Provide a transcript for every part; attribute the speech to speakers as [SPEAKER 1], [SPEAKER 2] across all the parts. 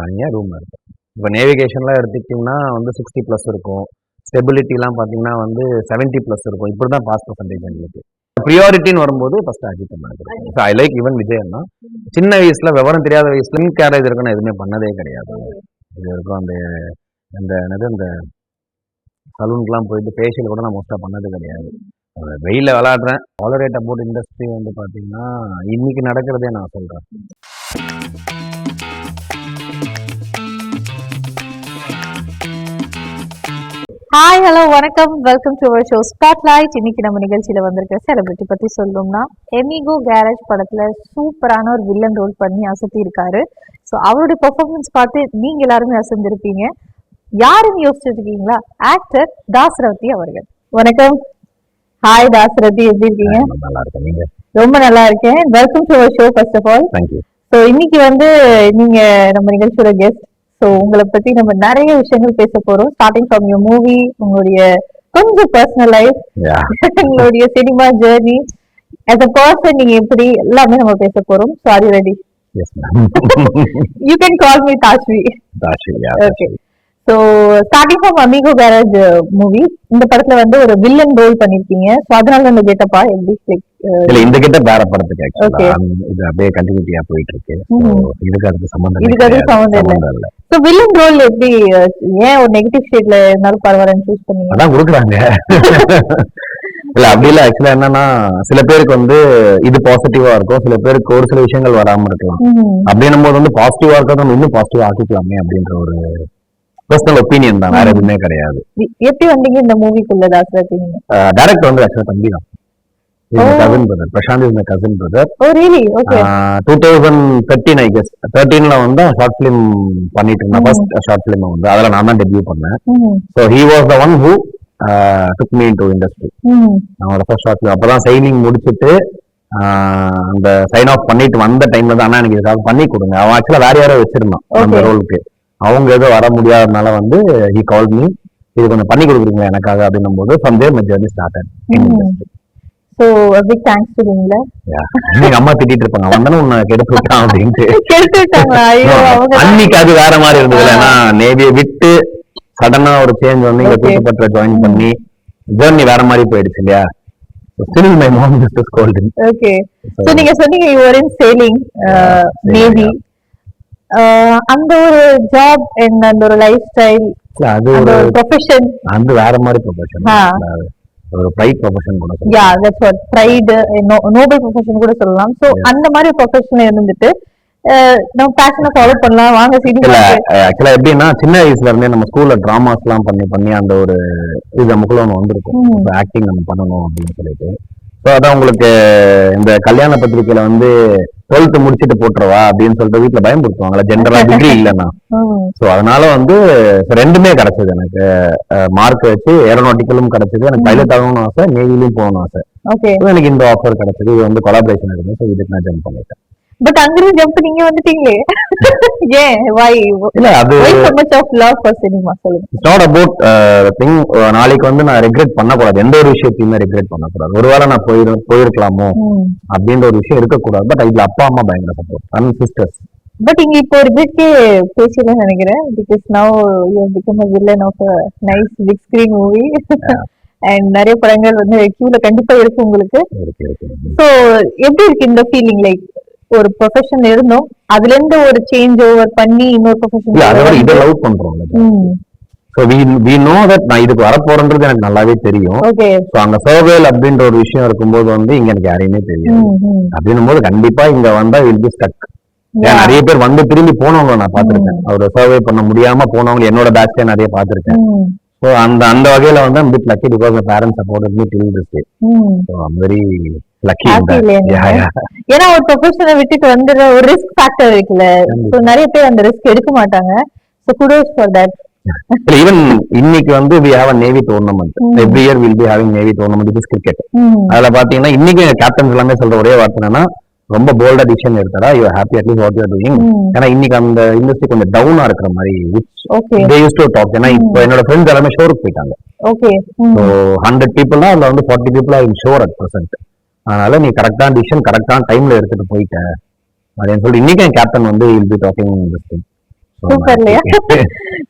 [SPEAKER 1] தனியாக ரூம் இருக்கும். இப்போ நேவிகேஷன்லாம் எடுத்துக்கிட்டிங்கன்னா வந்து 60+ இருக்கும். ஸ்டெபிலிட்டிலாம் பார்த்தீங்கன்னா வந்து 70+ இருக்கும். இப்படி தான் பாஸ் பர்சன்டேஜ் எங்களுக்கு. ப்ரியாரிட்டின்னு வரும்போது ஃபர்ஸ்ட் அஜித் அண்ணா இருக்கு. So I like even Vijay அண்ணா. சின்ன வயசுல விவரம் தெரியாத வயசுல கேரேஜ் இருக்குன்னு எதுவுமே பண்ணதே கிடையாது. இது வரைக்கும் அந்த அந்த என்னது அந்த சலூனுக்குலாம் போயிட்டு ஃபேஷியல் கூட நான் மோஸ்ட்டாக பண்ணது கிடையாது. வெயிலில் விளாடுறேன். டாலரேட் அபவுட் இண்டஸ்ட்ரி வந்து பார்த்தீங்கன்னா இன்னைக்கு நடக்கிறதே நான் சொல்கிறேன்.
[SPEAKER 2] ஹாய் ஹலோ வணக்கம், welcome to our show spotlight. இன்னைக்கு நம்ம நிகழ்ச்சியில வந்திருக்க செலிபிரிட்டி பத்தி சொல்லணும்னா எமிகோ கேரேஜ் படத்துல சூப்பரான ஒரு வில்லன் ரோல் பண்ணி அசத்தி இருக்காரு. ஸோ அவருடைய பெர்ஃபார்மன்ஸ் பார்த்து நீங்க எல்லாருமே அசந்திருப்பீங்க. யாருன்னு யோசிச்சுட்டு இருக்கீங்களா? ஆக்டர் தாசரதி அவர்கள். வணக்கம். ஹாய் தாசரதி, எப்படி இருக்கீங்க?
[SPEAKER 1] நல்லா இருக்கேன். நீங்க?
[SPEAKER 2] ரொம்ப நல்லா இருக்கேன். Welcome to our show first of all.
[SPEAKER 1] Thank you.
[SPEAKER 2] So இன்னைக்கு வந்து நீங்க நம்ம நிகழ்ச்சியோட கெஸ்ட். ஸோ உங்களை பத்தி நம்ம நிறைய விஷயங்கள் பேச போறோம். ஸ்டார்டிங் ஃப்ரம் யுவர் மூவி, உங்களுடைய கொஞ்சம் பர்சனல் லைஃப், உங்களுடைய cinema journey, as a person நீங்க எப்படி எல்லாமே நம்ம பேச போறோம். So are you ready?
[SPEAKER 1] Yes ma'am.
[SPEAKER 2] You can call me Tashvi.
[SPEAKER 1] Tashvi, yeah.
[SPEAKER 2] Okay. So starting from Amigo Garage movie, இந்த படத்துல வந்து ஒரு வில்லன் ரோல் பண்ணிருக்கீங்க. ஸோ அதனால அந்த கெட்டப்பா எப்படி?
[SPEAKER 1] இல்ல, இந்த கிட்ட வேற படத்துக்கு ஆக்சுவலா இது அப்படியே கண்டினியூட்டியா போயிட்டு இருக்கு. இதுக்கு அதுக்கு சம்பந்தம்
[SPEAKER 2] இல்ல. சோ வில்லன் ரோல் எப்படி, ஏன் ஒரு நெகட்டிவ் ஷேட்ல இருந்தாலும் பரவாயில்லன்னு சூஸ் பண்ணீங்க?
[SPEAKER 1] அதான் கொடுக்குறாங்க. இல்ல அப்படி இல்ல. ஆக்சுவலா என்னன்னா, சில பேருக்கு வந்து இது பாசிட்டிவா இருக்கும், சில பேருக்கு ஒரு சில விஷயங்கள் வராம இருக்கலாம். அப்படின்னும் போது வந்து பாசிட்டிவா இருக்கிறத இன்னும் பாசிட்டிவா ஆக்கிக்கலாமே அப்படின்ற ஒரு பர்சனல் ஒப்பீனியன் தான், வேற எதுவுமே கிடையாது.
[SPEAKER 2] எப்படி வந்தீங்க இந்த மூவிக்குள்ள தாசரதி? நீங்க
[SPEAKER 1] டைரக்டர் வந்து ஆக்சுவலா தம்பி தான். cousin brother. Prashant is my cousin brother.
[SPEAKER 2] Oh really? Okay.
[SPEAKER 1] 2013 I guess. 13ல வந்து ஷார்ட் ஃபிலிம் பண்ணிட்டு இருந்தேன். ஃபர்ஸ்ட் ஷார்ட் ஃபிலிம் வந்து அதல நான் தான் டெபியூ பண்ணேன். So he was the one who took me into industry. நான் ஃபர்ஸ்ட் ஷார்ட் ஃபிலிம் அப்பதான் சைனிங் முடிச்சிட்டு அந்த சைன் ஆஃப் பண்ணிட்டு வந்த டைம்ல தான் எனக்கு இதுக்காக பண்ணி கொடுங்க. அவன் ஆக்சுவலா வேற யாரோ வச்சிருந்தான் அந்த ரோலுக்கு. அவங்க ஏதோ வர முடியாதனால வந்து he called me. இது கொஞ்சம் பண்ணி கொடுக்குறீங்களா எனக்காக அப்படின்னும் போது from there my journey started in industry.
[SPEAKER 2] So a big thanks to him.
[SPEAKER 1] எங்க அம்மா திட்டிட்டு இருப்பாங்க, அவன் தானே உன்னை கெடுத்து விட்டான் அப்படின்ட்டு.
[SPEAKER 2] அன்னைக்கு
[SPEAKER 1] அது வேற மாதிரி இருந்தது. ஏன்னா நேவியை விட்டு சடனா ஒரு சேஞ்ச் வந்து இங்க கூட்டப்பட்ட ஜாயின் பண்ணி ஜேர்னி வேற மாதிரி போயிடுச்சு இல்லையா. Still my mom used to scold him.
[SPEAKER 2] Okay. So நீங்க சொன்னீங்க you were in sailing, navy. அந்த ஒரு ஜாப் and அந்த ஒரு லைஃப் ஸ்டைல், அது ஒரு ப்ரொஃபஷன், அது
[SPEAKER 1] வேற மாதிரி ப்ரொஃபஷன். ஒரு ப்ரைட் ப்ரொஃபஷன் கூட சொல்லலாம்.
[SPEAKER 2] Yeah, that's what, pride, noble profession கூட சொல்லலாம். சோ அந்த மாதிரி ப்ரொஃபஷன்ல இருந்துட்டு நம்ம பேஷனை ஃபாலோ பண்ணலாம் வாங்க சினிமா.
[SPEAKER 1] ஆக்சுவலா எப்படின்னா, சின்ன வயசுல இருந்தே நம்ம ஸ்கூல்ல டிராமாஸ் எல்லாம் பண்ணி பண்ணி அந்த ஒரு இது நமக்குள்ள ஒன்று வந்திருக்கும், ஆக்டிங் நம்ம பண்ணணும் அப்படின்னு சொல்லிட்டு. ஸோ அதான் உங்களுக்கு இந்த கல்யாண பத்திரிகையில வந்து 12th முடிச்சுட்டு போட்டுருவா அப்படின்னு சொல்லிட்டு வீட்டுல பயன்படுத்துவாங்களா, ஜென்ரலா டிகிரி இல்லைன்னா. ஸோ அதனால வந்து ரெண்டுமே கிடைச்சது எனக்கு. மார்க் வச்சு ஏரோநாட்டிக்கலும் கிடைச்சது, எனக்கு பைலட் ஆகணும்னு ஆசை, நேவிலையும் போகணும்னு ஆசை. எனக்கு இந்த ஆஃபர் கிடைச்சது. இது வந்து கொலாபரேஷன் இருக்கு. ஸோ இதுக்கு நான் ஜம்ப் பண்ணிட்டேன்.
[SPEAKER 2] பட் அங்கிருந்து ஜம்ப் நீங்க வந்துட்டீங்களே, ஏன்? why? இல்ல அது why so much of love for cinema? சொல்லுங்க.
[SPEAKER 1] It's not about thing. நாளைக்கு வந்து நான் ரெக்ரெட் பண்ணக்கூடாது, எந்த ஒரு விஷயத்தையுமே ரெக்ரெட் பண்ணக்கூடாது. ஒருவேளை நான் போயிருக்கலாமோ அப்படின்ற ஒரு விஷயம் இருக்கக்கூடாது. பட் இதுல அப்பா அம்மா பயங்கர சப்போர்ட், அண்ட் சிஸ்டர்ஸ்.
[SPEAKER 2] பட் இங்க இப்போ ஒரு பிட்கே பேசலன்னு நினைக்கிறேன். Because now you have become a villain of a nice big screen movie. And நிறைய படங்கள் வந்து கியூல கண்டிப்பா இருக்கு உங்களுக்கு. சோ எப்படி இருக்கு இந்த ஃபீலிங்? லைக் ஒரு ப்ரொஃபஷன் இருந்தோம், அதுல இருந்து ஒரு சேஞ்ச் ஓவர் பண்ணி இன்னொரு ப்ரொஃபஷன்.
[SPEAKER 1] அதோட இதை லவ் பண்றோம். So we know that நான் இதுக்கு வரப்போறேன்றது எனக்கு நல்லாவே தெரியும். ஸோ அங்க சர்வேல் அப்படின்ற ஒரு விஷயம் இருக்கும்போது வந்து இங்க எனக்கு யாரையுமே தெரியும். அப்படின்னும் போது கண்டிப்பா இங்க வந்தா வில் பி ஸ்டக். நிறைய பேர் வந்து திரும்பி போனவங்க நான் பாத்திருக்கேன். அவர் சர்வே பண்ண முடியாம போனவங்க என்னோட பேட்ச்ல நிறைய பாத்திருக்கேன். ஸோ அந்த வகையில வந்து I'm bit lucky because my parents supported me till this day. So I'm very lucky in that.
[SPEAKER 2] ஏன்னா ஒரு ப்ரொஃபஷனை விட்டுட்டு வந்து ஒரு ரிஸ்க் ஃபேக்டர் இருக்குல்ல. ஸோ நிறைய பேர் அந்த ரிஸ்க் எடுக்க மாட்டாங்க. So kudos for that.
[SPEAKER 1] Even இன்னைக்கு வந்து we have a navy tournament. Every year we'll be having navy tournament. It is cricket. அதுல பாத்தீங்கன்னா இன்னைக்கு கேப்டன்ஸ் எல்லாமே சொல்ற ஒரே வார்த்தை என்னன்னா, ரொம்ப போல்டா டிசிஷன் எடுத்தா you happy at least what you are doing. ஏன்னா இன்னைக்கு அந்த இண்டஸ்ட்ரி கொஞ்சம் டவுனா இருக்கிற மாதிரி they used to talk. ஏன்னா இப்போ என்னோட ஃப்ரெண்ட்ஸ் எல்லாமே ஷோருக்கு போயிட்டாங்க. ஸோ 100 people அதுல வந்து 40 people are in shore at present. அதனால நீ கரெக்டான டிசிஷன் கரெக்டான டைம்ல எடுத்துட்டு போயிட்ட அப்படின்னு சொல்லி இன்னைக்கு என் கேப்டன் வந்து will be talking this thing.
[SPEAKER 2] Super இல்லையா?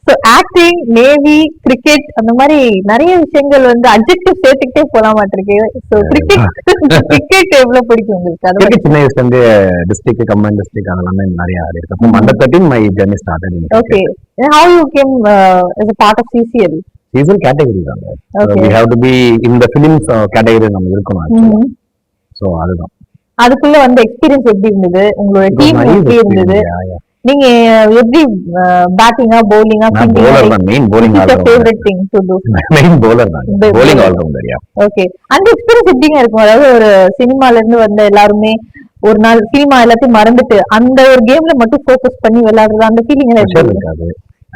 [SPEAKER 2] சோ ஆக்டிங், நேவி, கிரிக்கெட் அந்த மாதிரி நிறைய விஷயங்கள் வந்து அட்ஜெக்டிவ் சேர்த்துக்கிட்டே போலாம் மாட்டிருக்கு. சோ கிரிக்கெட் எவ்வளவு பிடிக்கும் உங்களுக்கு? அது
[SPEAKER 1] சின்ன வயசுல இருந்து டிஸ்ட்ரிக்ட், கம்பைன் டிஸ்ட்ரிக்ட் அதெல்லாமே நிறைய ஆடி இருக்கேன். Under 13 my journey started.
[SPEAKER 2] Okay, how you came as a part of CCL?
[SPEAKER 1] Season category தான்.
[SPEAKER 2] Okay.
[SPEAKER 1] we have to be in the films category நம்ம இருக்கணும் actually. சோ அதுதான்.
[SPEAKER 2] அதுக்குள்ள வந்து எக்ஸ்பீரியன்ஸ் எப்படி இருந்தது? உங்களோட டீம் எப்படி இருந்தது? நீங்க எப்படி பேட்டிங்கா, bowling-ஆ,
[SPEAKER 1] நான் bowler தான், main bowling
[SPEAKER 2] Which is your
[SPEAKER 1] all-rounder.
[SPEAKER 2] favorite thing to do?
[SPEAKER 1] Main bowler தான்,
[SPEAKER 2] The
[SPEAKER 1] bowling
[SPEAKER 2] bowler.
[SPEAKER 1] all-rounder.
[SPEAKER 2] Okay, அந்த எக்ஸ்பீரியன்ஸ் எப்படிங்க இருக்கும்? அதாவது ஒரு சினிமால இருந்து வந்த எல்லாருமே ஒரு நாள் சினிமா எல்லாத்தையும் மறந்துட்டு அந்த ஒரு கேம்ல மட்டும் ஃபோக்கஸ் பண்ணி விளையாடுறது, அந்த ஃபீலிங்
[SPEAKER 1] ப்ரெஷர் இருக்காது,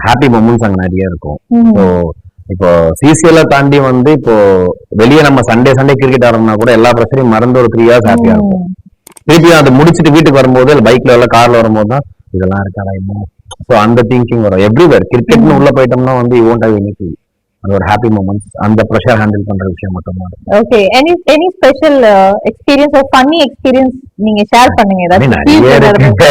[SPEAKER 1] ஹாப்பி மொமெண்ட்ஸ் அங்க நிறைய இருக்கும். ஸோ இப்போ சிசிஎல்ல தாண்டி வந்து இப்போ வெளியே நம்ம சண்டே கிரிக்கெட் ஆடணும்னா கூட எல்லா ப்ரெஷரையும் மறந்து ஒரு 3 hours ஹாப்பியா இருக்கும். திருப்பி அதை முடிச்சுட்டு வீட்டுக்கு வரும்போது பைக்ல இல்ல கார்ல வரும்போது தான் இதெல்லாம் இருக்காடா இன்னும். ஸோ அந்த திங்கிங் வரும் எவ்ரிவேர். கிரிக்கெட்னு உள்ள போயிட்டோம்னா வந்து யூ ஒன்ட் ஹேவ் எனிதிங். அது ஒரு ஹாப்பி மொமெண்ட்ஸ், அந்த ப்ரெஷர் ஹேண்டில் பண்ற விஷயம் மட்டும் தான்.
[SPEAKER 2] Okay, any special experience or funny experience நீங்க ஷேர் பண்ணுங்க.
[SPEAKER 1] நிறைய இருக்கு.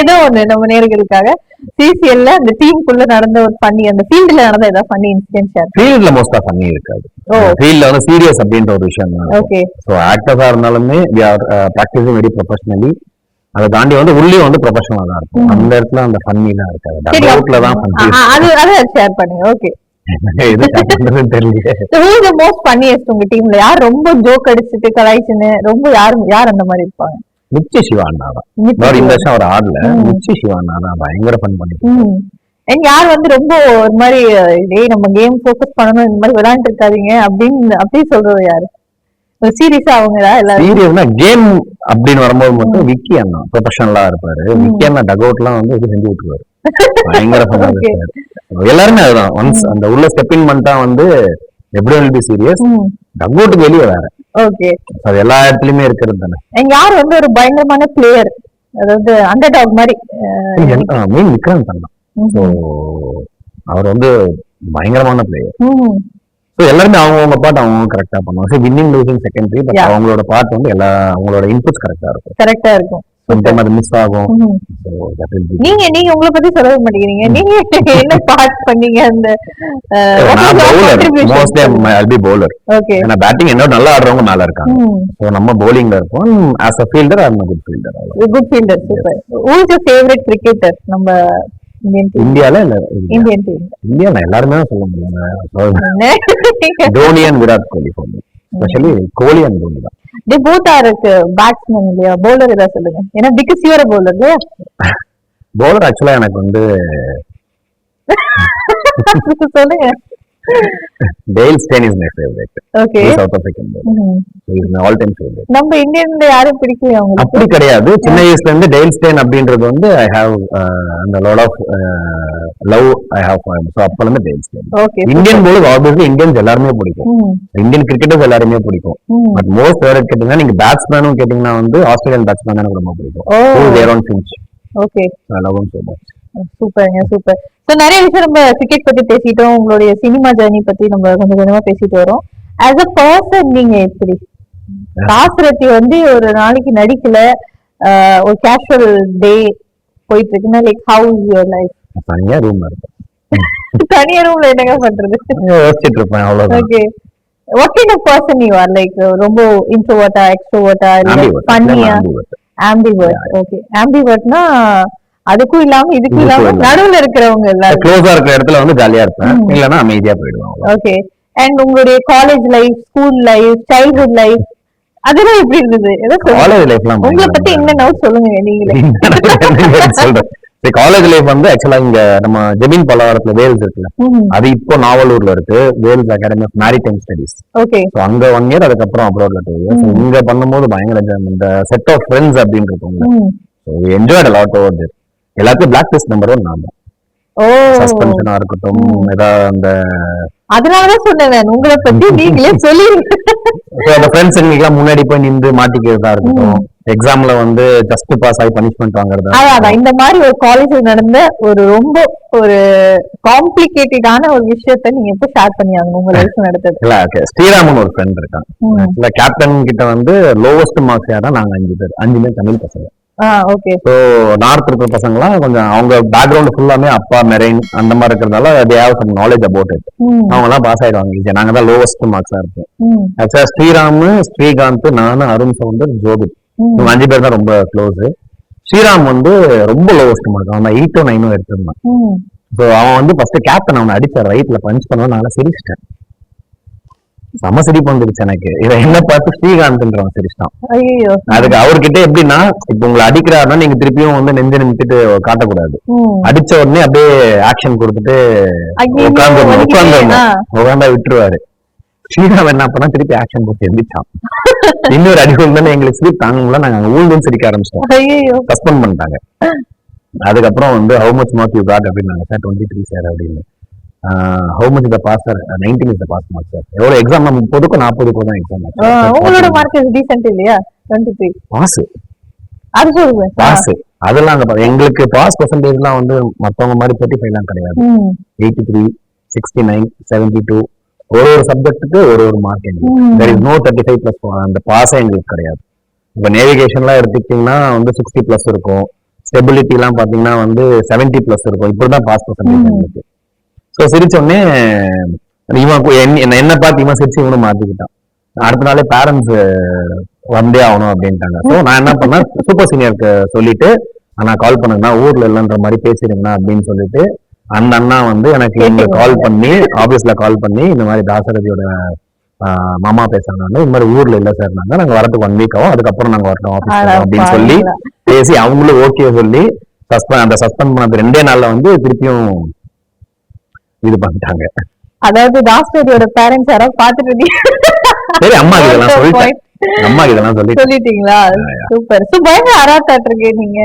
[SPEAKER 2] ஏதோ ஒண்ணு நம்ம நேயர்களுக்காக சிசிஎல்ல அந்த டீமுக்குள்ள நடந்த ஒரு ஃபன்னி, அந்த ஃபீல்ட்ல நடந்த ஏதாவது ஃபன்னி இன்சிடென்ட் ஷேர்.
[SPEAKER 1] ஃபீல்ட்ல மோஸ்டா ஃபன்னி இருக்காது.
[SPEAKER 2] ஓ,
[SPEAKER 1] ஃபீல்ட்ல வந்து சீரியஸ் அப்படின்ற ஒரு விஷயம் தான்.
[SPEAKER 2] ஓகே.
[SPEAKER 1] ஸோ ஆக்டர்ஸா இருந்தாலுமே we are practicing very professionally. அதை தாண்டி வந்து உள்ளே வந்து ப்ரொஃபஷனலா தான் இருக்கும். அந்த இடத்துல அந்த ஃபன்னிலாம் இருக்காது, டக்அவுட்ல தான் ஃபன்னி.
[SPEAKER 2] அது ஷேர் பண்ணுங்க. ஓகே,
[SPEAKER 1] எது பண்றதுன்னு தெரியல.
[SPEAKER 2] who is the most funniest உங்க டீம்ல? யார் ரொம்ப ஜோக் அடிச்சிட்டு கலாய்ச்சுன்னு ரொம்ப யார் அந்த மாதிரி இருப்பாங்க?
[SPEAKER 1] நிச்சி சிவா அண்ணா தான். இந்த வருஷம் அவர் ஆடல. நிச்சி சிவா அண்ணா தான் பயங்கர ஃபன் பண்ணிட்டு.
[SPEAKER 2] யார் வந்து ரொம்ப ஒரு மாதிரி டேய் நம்ம கேம் ஃபோக்கஸ் பண்ணணும், இந்த மாதிரி விளையாண்டு இருக்காதீங்க அப்படி சொல்றது யாரு? சீரியஸா அவங்களா எல்லாரும்?
[SPEAKER 1] சீரியஸ்னா கேம் அப்படின்னு வரும்போது மட்டும் விக்கி அண்ணா ப்ரொஃபஷனலா இருப்பாரு. விக்கி அண்ணா டக் அவுட்லாம் வந்து இது செஞ்சு விட்டுருவாரு, பயங்கர ஃபன்னா இருப்பாரு. எல்லாருமே அதுதான், ஒன்ஸ் அந்த உள்ள ஸ்டெப் இன் பண்ணிட்டா வந்து எப்படி வில் பி சீரியஸ். டக் அவுட்டுக்கு வெளியே வேற.
[SPEAKER 2] ஓகே,
[SPEAKER 1] அது எல்லா இடத்துலயுமே இருக்கிறது தானே.
[SPEAKER 2] யார் வந்து ஒரு பயங்கரமான பிளேயர், அதாவது அண்டர் டாக் மாதிரி?
[SPEAKER 1] மீன் விக்ராந்த் அண்ணா. ஸோ அவர் வந்து பயங்கரமான பிளேயர். ஸோ எல்லாருமே அவங்கவுங்க பாட்டு அவங்க கரெக்டா பண்ணுவாங்க. சரி, வின்னிங் லூசிங் செகண்டரி, பட் அவங்களோட பாட்டு வந்து அவங்களோட இன்புட்ஸ் கரெக்டா இருக்கும். சம்டைம் அது மிஸ் ஆகும்.
[SPEAKER 2] நீங்க உங்களை பத்தி சொல்லவே மாட்டேங்கிறீங்க. நீங்க என்ன பார்ட் பண்ணீங்க? அந்த
[SPEAKER 1] mostly I'll be bowler.
[SPEAKER 2] Okay,
[SPEAKER 1] ஏன்னா பேட்டிங் என்னோட நல்லா ஆடுறவங்க மேல இருக்காங்க. ஸோ நம்ம bowlingல இருப்போம். As a fielder I'm a good fielder.
[SPEAKER 2] Good fielder. Super. who is your favorite cricketer நம்ம
[SPEAKER 1] இந்தியால? இல்ல
[SPEAKER 2] இந்தியன் டீம்.
[SPEAKER 1] இந்தியால எல்லாருமே தான் சொல்ல முடியும். Dhoni and Virat Kohli for me. Specially Kohli and Dhoni தான்.
[SPEAKER 2] they both are batsmen இல்லையா? bowler ஏதாவது சொல்லுங்க. ஏன்னா because you are a bowler இல்லையா?
[SPEAKER 1] bowler ஆக்சுவலா எனக்கு வந்து
[SPEAKER 2] சொல்லுங்க.
[SPEAKER 1] Dale Steyn is my favourite.
[SPEAKER 2] Okay,
[SPEAKER 1] South African bowler. He is my all time favorite.
[SPEAKER 2] நம்ம இந்தியன்ல யாரும் பிடிக்கலையா உங்களுக்கு?
[SPEAKER 1] அப்படி கிடையாது. சின்ன வயசுல இருந்து டேல் ஸ்டேன் அப்படின்றது வந்து ஐ ஹேவ் அந்த lot of love I have for him. So அப்பல இருந்து Dale Steyn.
[SPEAKER 2] Okay,
[SPEAKER 1] Indian bowler obviously Indians எல்லாருமே பிடிக்கும். இந்தியன் கிரிக்கெட்டர்ஸ் எல்லாருமே பிடிக்கும். பட் மோஸ்ட் ஃபேவரட் கேட்டீங்கன்னா நீங்க பேட்ஸ்மேனும் கேட்டீங்கன்னா வந்து ஆஸ்திரேலியன் பேட்ஸ்மேன் எனக்கு ரொம்ப பிடிக்கும். தேரோன் Finch.
[SPEAKER 2] Okay,
[SPEAKER 1] I love him so much.
[SPEAKER 2] சூப்பர்ங்க, சூப்பர். சோ நிறைய விஷயம் நம்ம கிரிக்கெட் பத்தி பேசிட்டோம், உங்களுடைய சினிமா ஜர்னி பத்தி நம்ம கொஞ்சம் கொஞ்சமா பேசிட்டு வரோம். ஆஸ் அ பர்சன் நீங்க எப்படி? காசுரத்தி வந்து ஒரு நாளைக்கு நடிக்கல, ஒரு கேஷுவல் டே போயிட்டு இருக்குன்னா like how is your life?
[SPEAKER 1] தனியா ரூம்ல இருப்பேன்.
[SPEAKER 2] தனியா ரூம்ல என்னங்க பண்றது?
[SPEAKER 1] யோசிச்சுட்டு இருப்பேன், அவ்வளவுதான்.
[SPEAKER 2] Okay, what kind of person you are? like ரொம்ப இன்ட்ரோவர்ட்டா, எக்ஸ்ட்ரோவர்ட்டா, ஃபன்னியா? ambivert. ஓகே, ambivertனா அதுக்கும் இல்லாம இதுக்கும் இல்லாம நடுவுல இருக்கிறவங்க எல்லாரும்.
[SPEAKER 1] க்ளோஸா இருக்கிற இடத்துல வந்து ஜாலியா இருப்பேன், இல்லனா அமைதியா போயிடுவேன்.
[SPEAKER 2] ஓகே, அண்ட் உங்களுடைய college life, school life, childhood life அதெல்லாம் எப்படி இருந்தது?
[SPEAKER 1] காலேஜ் லைஃப்லாம்
[SPEAKER 2] உங்களை பத்தி என்ன நோட் சொல்லுங்க நீங்களே.
[SPEAKER 1] சொல்றேன். காலேஜ் லைஃப் வந்து ஆக்சுவலா இங்க நம்ம ஜெமின் பல்லாவரத்துல வேல்ஸ் இருக்குல்ல, அது இப்போ நாவலூர்ல இருக்கு. Vels academy of maritime studies.
[SPEAKER 2] Okay,
[SPEAKER 1] so அங்க 1 year, அதுக்கப்புறம் அப்ராட்ல 2 years. இங்க பண்ணும்போது பயங்கர இந்த செட் ஆஃப் ஃப்ரெண்ட்ஸ் அப்படின்னு இருக்கும்ல. So we enjoyed a lot over there. எல்லாத்தையும் பிளாக் லிஸ்ட் நம்பர் 1 நான் தான். சஸ்பென்ஷனா இருக்கட்டும், ஏதாவது அந்த
[SPEAKER 2] அதனாலதான் சொன்னேன் நான் உங்களை பத்தி நீங்களே சொல்லிருங்க.
[SPEAKER 1] அந்த ஃப்ரெண்ட்ஸ் எல்லாம் முன்னாடி போய் நின்று மாட்டிக்கிறதா இருக்கட்டும், எக்ஸாம்ல வந்து ஜஸ்ட் பாஸ் ஆகி பனிஷ்மெண்ட் வாங்குறதா.
[SPEAKER 2] அதான் இந்த மாதிரி ஒரு காலேஜ்ல நடந்த ஒரு ரொம்ப ஒரு காம்ப்ளிகேட்டடான ஒரு விஷயத்த நீங்க எப்ப ஷேர் பண்ணியாங்க உங்க லைஃப் நடந்தது?
[SPEAKER 1] இல்ல, ஸ்ரீராமன் ஒரு ஃப்ரெண்ட் இருக்கான். கேப்டன் கிட்ட வந்து லோவஸ்ட் மார்க்ஸ் யாரா நாங்க 5 பேர், 5 தமிழ் பசங்க.
[SPEAKER 2] ஓகே.
[SPEAKER 1] ஸோ நார்த் இருக்கிற பசங்கலாம் கொஞ்சம் அவங்க பேக்ரவுண்ட் ஃபுல்லாமே அப்பா மெரைன் அந்த மாதிரி இருக்கிறதால they have some knowledge about it. அவங்க எல்லாம் பாஸ் ஆயிடுவாங்க ஈஸியா. நாங்க தான் லோவஸ்ட் மார்க்ஸா இருப்போம். ஆக்சுவலா ஸ்ரீராம், ஸ்ரீகாந்த், நானு, அருண் சவுந்தர், ஜோபித் இவங்க 5 பேர் தான் ரொம்ப க்ளோஸ். ஸ்ரீராம் வந்து ரொம்ப லோவஸ்ட் மார்க். அவன் 8 or 9 எடுத்திருந்தான். ஸோ அவன் வந்து ஃபர்ஸ்ட் கேப்டன் அவனை அடிச்சார், ரைட்ல பஞ்ச் பண்ணுவான். நான் சிரிச்சிட்டேன், செம சிரிப்பு வந்துருச்சு எனக்கு. இதை என்ன பார்த்து ஸ்ரீகாந்த்ன்றவன் சிரிச்சிட்டான்.
[SPEAKER 2] ஐயோ.
[SPEAKER 1] அதுக்கு அவர்கிட்ட எப்படின்னா, இப்ப உங்களை அடிக்கிறாருன்னா நீங்க திருப்பியும் வந்து நெஞ்சு நிமித்திட்டு காட்டக்கூடாது. அடிச்ச உடனே அப்படியே ஆக்ஷன் கொடுத்துட்டு உட்காந்தா விட்டுருவாரு. ஸ்ரீராம் என்ன பண்ணா திருப்பி ஆக்ஷன் போட்டு எந்திரிச்சான். இன்னொரு அடி வந்து எங்களுக்கு சிரிப்பு தாங்க முடியல. நாங்க ஊழ்ந்து சிரிக்க ஆரம்பிச்சிட்டோம். சஸ்பெண்ட் பண்ணிட்டாங்க. அதுக்கப்புறம் வந்து how much mark you got அப்படின்னாங்க. சார் 23 சார் அப்படின்னு. How much the pass sir? 19 is the pass mark sir. எவ்வளவு எக்ஸாம்? 30க்கும் 40க்கும் தான் எக்ஸாம்.
[SPEAKER 2] உங்களோட மார்க் டீசன்ட் இல்லையா? 23 பாஸ். அது சொல்லுங்க பாஸ்.
[SPEAKER 1] அதெல்லாம் அங்க எங்களுக்கு பாஸ் பெர்சன்டேஜ்லாம் வந்து மத்தவங்க மாதிரி 35 கிடையாது. 83, 69, 72 ஒரு சப்ஜெக்ட்டுக்கு ஒரு மார்க். There is no 35+. அந்த பாஸே எங்களுக்கு கிடையாது. இப்ப நேவிகேஷன்லாம் எடுத்துக்கிட்டீங்கன்னா வந்து 60+ இருக்கும். ஸ்டெபிலிட்டி எல்லாம் பாத்தீங்கன்னா வந்து 70+ இருக்கும். இப்படிதான் பாஸ் பெர்சன்டேஜ் எங்களுக்கு. ஸோ சிரிச்சோடனே இவன் என்ன பார்த்து இவன் சிரிச்சு இவனும் மாத்திக்கிட்டான். அடுத்த நாளே பேரண்ட்ஸ் வந்தே ஆகணும் அப்படின்ட்டாங்க. ஸோ நான் என்ன பண்ணேன், சூப்பர் சீனியருக்கு சொல்லிட்டு நான் கால் பண்ணுங்கண்ணா, ஊர்ல இல்லைன்ற மாதிரி பேசிடுங்கண்ணா அப்படின்னு சொல்லிட்டு அந்த அண்ணா வந்து எனக்கு இங்க கால் பண்ணி, ஆபீஸ்ல கால் பண்ணி இந்த மாதிரி தாசரதியோட மாமா பேசுறாங்க, இந்த மாதிரி ஊர்ல இல்ல சார், நாங்க வரதுக்கு 1 வீக் ஆகும், அதுக்கப்புறம் நாங்க வரட்டும் ஆபீஸ்ல அப்படின்னு சொல்லி பேசி அவங்களும் ஓகே சொல்லி அந்த சஸ்பெண்ட் பண்ணது 2 நாள்ல வந்து திருப்பியும் இது பண்ணிட்டாங்க.
[SPEAKER 2] அதாவது தாசரதியோட பேரண்ட்ஸ் யாராவது பாத்துட்டு
[SPEAKER 1] சரி அம்மா இதெல்லாம் சொல்லிட்டேன். அம்மா இதெல்லாம்
[SPEAKER 2] சொல்லிட்டீங்களா? சூப்பர். பயங்கர அராட்டாட்டு இருக்கு நீங்க.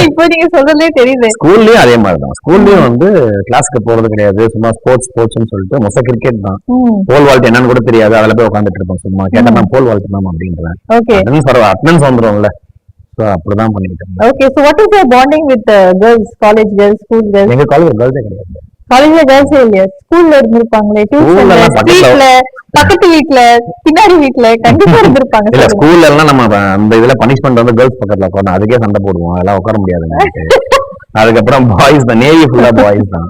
[SPEAKER 2] இப்போ நீங்க சொல்றதே தெரியுது.
[SPEAKER 1] ஸ்கூல்லயும் அதே மாதிரிதான். ஸ்கூல்லயும் வந்து கிளாஸ்க்கு போறது கிடையாது, சும்மா ஸ்போர்ட்ஸ்னு சொல்லிட்டு மொத்த கிரிக்கெட் தான். போல் வால்ட் என்னன்னு கூட தெரியாது, அதுல போய் உட்காந்துட்டு இருப்போம். சும்மா கேட்டா நான் போல் வால்ட் தான் அப்படின்றேன். அட்டெண்டன்ஸ் வந்துருவோம்ல. அப்படிதான் பண்ணிட்டு.
[SPEAKER 2] Okay. So what is your bonding with girls, college girls, school girls?
[SPEAKER 1] எங்க காலேஜ் கேர்ள்ஸே கிடையாது.
[SPEAKER 2] காலேஜ்ல கேர்ள்ஸே இல்லையா? ஸ்கூல்ல இருந்திருப்பாங்களே, டியூஷன்ல, ஸ்ட்ரீட்ல, பக்கத்து வீட்ல, பின்னாடி வீட்ல கண்டிப்பா இருந்திருப்பாங்க.
[SPEAKER 1] இல்ல ஸ்கூல்ல எல்லாம் நம்ம அந்த இதுல பனிஷ்மெண்ட் வந்து கேர்ள்ஸ் பக்கத்துல உட்காரணும், அதுக்கே சண்டை போடுவோம். அதெல்லாம் உட்கார முடியாதுங்க. அதுக்கப்புறம் பாய்ஸ் தான், நேவி ஃபுல்லா பாய்ஸ் தான்.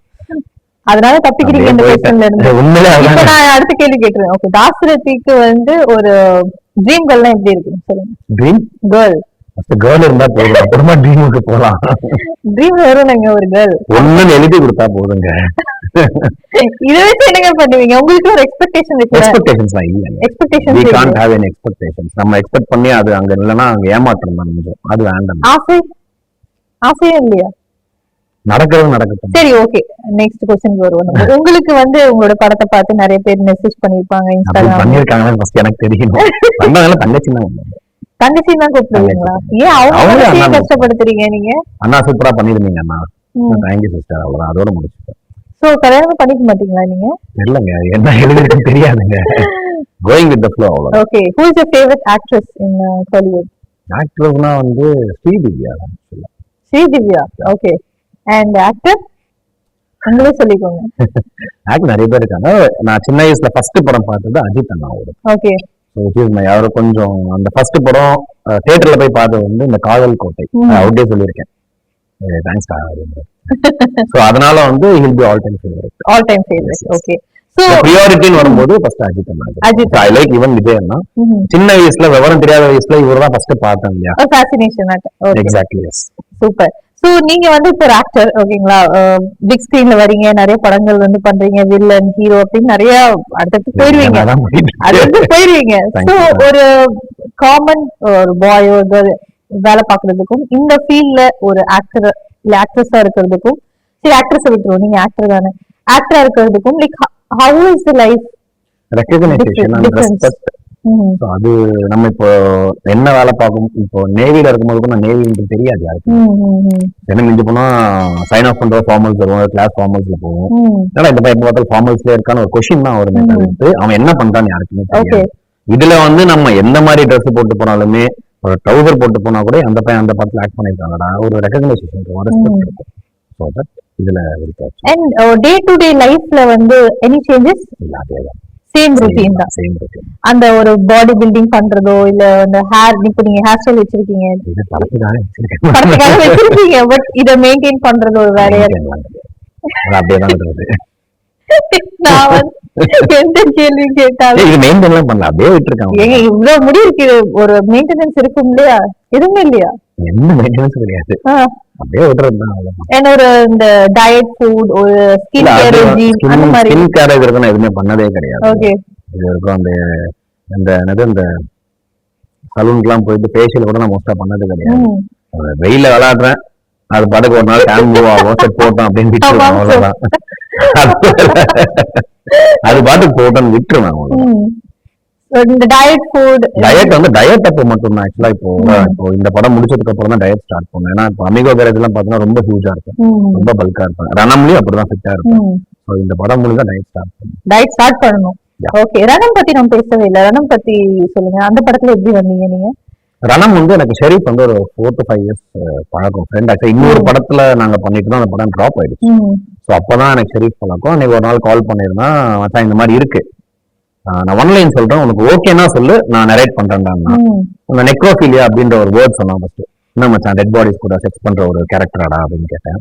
[SPEAKER 2] அதனால தப்பிக்கிறீங்க இந்த கொஸ்டின்ல இருந்து. இப்ப நான் அடுத்த கேள்வி கேக்குறேன். ஓகே, தாசரதிக்கு வந்து ஒரு ட்ரீம் கேர்ள்னா எப்படி இருக்கு சொல்லுங்க? ட்ரீம் கேர்ள்
[SPEAKER 1] கேர்ள் இருந்தா போதும், அப்புறமா ட்ரீமுக்கு போலாம்.
[SPEAKER 2] ட்ரீம் வரும்ங்க ஒரு கேர்ள்.
[SPEAKER 1] ஒண்ணுன்னு எழுதி கொடுத்தா போதுங்க.
[SPEAKER 2] இத வச்சு என்னங்க பண்ணுவீங்க? உங்களுக்கு ஒரு எக்ஸ்பெக்டேஷன் இருக்கு.
[SPEAKER 1] எக்ஸ்பெக்டேஷன்ஸ் இல்ல.
[SPEAKER 2] Expectation
[SPEAKER 1] we can't have any expectations. நம்ம எக்ஸ்பெக்ட் பண்ணி அது அங்க இல்லனா அங்க ஏமாற்றம் தான் கொஞ்சம். அது வேண்டாம்.
[SPEAKER 2] ஆசையே இல்லையா?
[SPEAKER 1] நடக்கிறது நடக்கட்டும்.
[SPEAKER 2] சரி, ஓகே. நெக்ஸ்ட் क्वेश्चन வருவோம். உங்களுக்கு வந்து உங்களோட படத்தை பார்த்து நிறைய பேர் மெசேஜ் பண்ணிருப்பாங்க, இன்ஸ்டாகிராம்
[SPEAKER 1] பண்ணிருக்காங்க. ஃபர்ஸ்ட் எனக்கு தெரியும். பண்ணால தங்கச்சி
[SPEAKER 2] தான் கூப்பிடுவீங்களா? ஏன் அவங்க கஷ்டப்படுத்துறீங்க நீங்க?
[SPEAKER 1] அண்ணா சூப்பரா பண்ணிருந்தீங்க அண்ணா, தேங்க் யூ சிஸ்டர், அவ்வளவுதான், அதோட முடிச்சுட்டேன்.
[SPEAKER 2] சோ கல்யாணம் பண்ணிக்க மாட்டீங்களா நீங்க?
[SPEAKER 1] இல்லங்க, என்ன எழுதுறது தெரியாதுங்க. கோயிங் வித் தி ஃப்ளோ அவ்வளவுதான்.
[SPEAKER 2] Okay, who is your favourite actress in Hollywood?
[SPEAKER 1] ஆக்ட்ரஸ்னா வந்து ஸ்ரீதிவ்யா தான் சொல்லலாம்.
[SPEAKER 2] ஸ்ரீதிவ்யா, ஓகே. அண்ட் ஆக்டர் உங்களே சொல்லிக்கோங்க.
[SPEAKER 1] ஆக்டர் நிறைய பேர் இருக்காங்க. நான் சின்ன வயசுல ஃபர்ஸ்ட் படம் பார்த்தது அஜித் அண்ணாவோட.
[SPEAKER 2] ஓகே.
[SPEAKER 1] அவரு கொஞ்சம் அந்த ஃபர்ஸ்ட் படம் தியேட்டர்ல போய் பார்த்தது வந்து இந்த காதல் கோட்டை. அவுட்டே சொல்லியிருக்கேன். தேங்க்ஸ் சோ அதனால வந்து he'll be all time favorite.
[SPEAKER 2] Okay. So
[SPEAKER 1] பிரியாரிட்டின்னு வரும்போது ஃபர்ஸ்ட் அஜித் அண்ணா. ஐ லைக் ஈவன் விஜய் அண்ணா. சின்ன வயசுல விவரம் தெரியாத வயசுல இவர தான் ஃபர்ஸ்ட் பார்த்தேன் இல்லையா?
[SPEAKER 2] Fascination at. Okay, exactly, yes. Super. So நீங்க வந்து இப்போ ஒரு ஆக்டர், ஓகேங்களா? பிக் ஸ்கிரீன்ல வரீங்க, நிறைய படங்கள் வந்து பண்றீங்க, வில்லன், ஹீரோ அப்படின்னு நிறைய அடுத்து போயிருவீங்க. சோ ஒரு காமன் ஒரு பாய் ஒரு கேர்ள் வேலை பாக்குறதுக்கும் இந்த ஃபீல்ட்ல ஒரு ஆக்டர் இல்ல ஆக்ட்ரஸா இருக்கிறதுக்கும், சரி ஆக்ட்ரஸை விட்டுருவோம், நீங்க ஆக்டர் தானே, ஆக்டரா இருக்கிறதுக்கும் like how is the life?
[SPEAKER 1] Recognition and respect. So அது நம்ம இப்போ என்ன வேலை பார்க்கும், இப்போ நேவில இருக்கும்போது கூட நான் நேவி தெரியாது யாருக்கு. என்ன மிஞ்சி போனா சைன் ஆஃப் பண்ற ஃபார்மல்ஸ் வருவோம், கிளாஸ் ஃபார்மல்ஸ்ல போவோம். ஏன்னா இந்த பையன் பார்த்தாலும் ஃபார்மல்ஸ்ல இருக்கான ஒரு கொஸ்டின் தான் வருமே தவிர்த்து அவன் என்ன பண்றான்னு யாருக்குமே தெரியாது. இதுல வந்து நம்ம எந்த மாதிரி ட்ரெஸ் போட்டு போனாலுமே, ஒரு ட்ரவுசர் போட்டு போனா கூட அந்த பையன் அந்த படத்துல ஆக்ட் பண்ணிருக்காங்கடா, ஒரு ரெகக்னைசேஷன் ரெஸ்பெக்ட் இருக்கும். சோ தட் இதுல இருக்கு.
[SPEAKER 2] அண்ட் டே டு டே லைஃப்ல வந்து எனி சேஞ்சஸ்
[SPEAKER 1] இல்ல? அதேதான்,
[SPEAKER 2] சேம் ரொட்டீன் தான்.
[SPEAKER 1] Same routine.
[SPEAKER 2] அந்த ஒரு பாடி பில்டிங் பண்றதோ இல்ல அந்த ஹேர், இப்ப நீங்க ஹேர் ஸ்டைல் வச்சிருக்கீங்க,
[SPEAKER 1] இது படத்துக்காக
[SPEAKER 2] படத்துக்காக வச்சிருக்கீங்க, பட் இத மெயின்டைன் பண்றது ஒரு வேலையா இருக்கு.
[SPEAKER 1] அப்படியே தான் இருக்குது.
[SPEAKER 2] நான் வந்து எந்த கேள்வி கேட்டாலும்
[SPEAKER 1] இது மெயின்டைன்லாம் பண்ணல, அப்படியே விட்டுருக்காங்க.
[SPEAKER 2] ஏங்க இவ்வளவு முடி இருக்கு, ஒரு மெயின்டெனன்ஸ் இருக்கும் இல்லையா? எதுவுமே இல்லையா?
[SPEAKER 1] எந்த மெயின்டெனன்ஸும் கிடையாது, அப்படியே விட்டுறது தான்.
[SPEAKER 2] என்ன ஒரு இந்த டயட் ஃபுட், ஒரு ஸ்கின் கேர் ரெஜிம் அந்த மாதிரி?
[SPEAKER 1] ஸ்கின் கேர் இதுக்கு நான் எதுவுமே பண்ணதே கிடையாது.
[SPEAKER 2] ஓகே.
[SPEAKER 1] இது வரைக்கும் அந்த இந்த சலூனுக்குலாம் போயிட்டு ஃபேஷியல் கூட நான் மோஸ்டா பண்ணது கிடையாது. வெயில விளையாடுறேன், அது பாட்டுக்கு ஒரு நாள் டேன் மூவ் ஆகும், செட் போட்டோம் அப்படின்னு விட்டுருவேன், அவ்வளவுதான். அது பாட்டுக்கு போட்டோன்னு விட்டுருவேன், அவ்வளவுதான்.
[SPEAKER 2] இந்த டயட் ஃபுட்
[SPEAKER 1] வந்து டயட் அப்போ மட்டும் தான். ஆக்சுவலா இப்போ இந்த படம் முடிச்சதுக்கு அப்புறம் தான் டயட் ஸ்டார்ட் பண்ணேன். ஏன்னா இப்போ அமிகோ கேரேஜ் எல்லாம் பாத்தீங்கன்னா ரொம்ப ஹியூஜா இருக்கும், ரொம்ப பல்கா இருப்பேன். ரணம்லயும் அப்படிதான் ஃபிட்டா இருக்கும். சோ இந்த படம் முடிஞ்சா டயட் ஸ்டார்ட்
[SPEAKER 2] பண்ணணும். ஓகே, ரணம் பத்தி நம்ம பேசவே இல்லை. ரணம் பத்தி சொல்லுங்க. அந்த படத்துல எப்படி வந்தீங்க நீங்க?
[SPEAKER 1] ரணம் வந்து எனக்கு ஷெரீப் வந்து ஒரு 4 to 5 years பழக்கம் ஃப்ரெண்ட். ஆக்சுவலி இன்னொரு படத்துல நாங்க பண்ணிட்டு தான் அந்த படம் ட்ராப் ஆயிடுச்சு. ஸோ அப்பதான் எனக்கு ஷெரீப் பழக்கம். அன்னைக்கு ஒரு நாள் கால் பண்ணிருந்தான், மச்சான் இந்த மாதிரி இருக்கு, நான் ஒன்லைன் சொல்றேன், உனக்கு ஓகேன்னா சொல்லு, நான் நரேட் பண்றேன்டா. அந்த நெக்ரோஃபீலியா அப்படின்ற ஒரு வேர்ட் சொன்னான் ஃபர்ஸ்ட். என்ன மச்சான், டெட் பாடிஸ் கூட செக்ஸ் பண்ற ஒரு கேரக்டராடா அப்படின்னு கேட்டேன்.